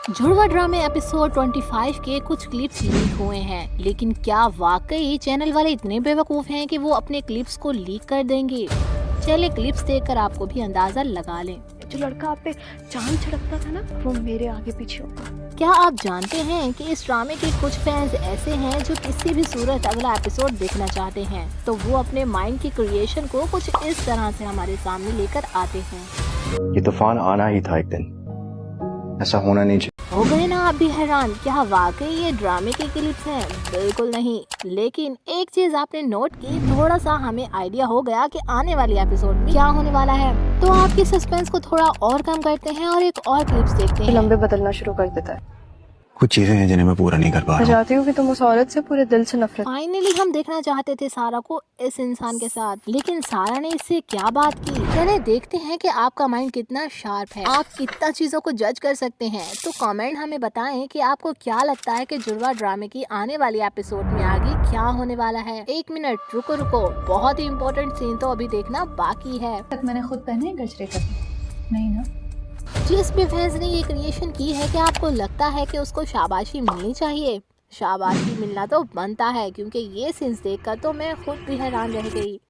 जुड़वा ड्रामे एपिसोड 25 के कुछ क्लिप्स लीक हुए हैं, लेकिन क्या वाकई चैनल वाले इतने बेवकूफ हैं कि वो अपने क्लिप्स को लीक कर देंगे? चलिए क्लिप्स देखकर आपको भी अंदाजा लगा लें। जो लड़का आप पे चांद छिड़कता था ना, वो मेरे आगे पीछे होगा। क्या आप जानते हैं कि इस ड्रामे के कुछ फैंस ऐसे हैं जो किसी भी सूरत अगला एपिसोड देखना चाहते हैं, तो वो अपने माइंड की क्रिएशन को कुछ इस तरह से हमारे सामने लेकर आते हैं। ये तूफान आना ही था एक दिन, ऐसा होना नहीं चाहिए। हो गए ना आप भी हैरान? क्या वाकई ये ड्रामे के क्लिप्स हैं? बिल्कुल नहीं, लेकिन एक चीज आपने नोट की, थोड़ा सा हमें आइडिया हो गया कि आने वाली एपिसोड में क्या होने वाला है। तो आपकी सस्पेंस को थोड़ा और कम करते हैं और एक और क्लिप्स देखते हैं। लंबे बदलना शुरू कर देता है। कुछ चीजें हैं जिन्हें मैं पूरा नहीं कर पा मैं रहा हूँ। चाहती हूँ कि तुम उस औरत से पूरे दिल से नफरत। फाइनली हम देखना चाहते थे सारा को इस इंसान के साथ, लेकिन सारा ने इससे क्या बात की। चले देखते हैं कि आपका माइंड कितना शार्प है, आप कितना चीजों को जज कर सकते हैं। तो कमेंट हमें बताएं कि आपको क्या लगता है कि जुड़वा ड्रामे की आने वाली एपिसोड में आगे क्या होने वाला है। एक मिनट रुको, बहुत ही इम्पोर्टेंट सीन तो अभी देखना बाकी है। तक मैंने खुद पहने गजरे कभी नहीं ना। जिस भी फैंस ने ये क्रिएशन की है, कि आपको लगता है कि उसको शाबाशी मिलनी चाहिए? शाबाशी मिलना तो बनता है, क्योंकि ये सीन्स देखकर तो मैं खुद भी हैरान रह गई।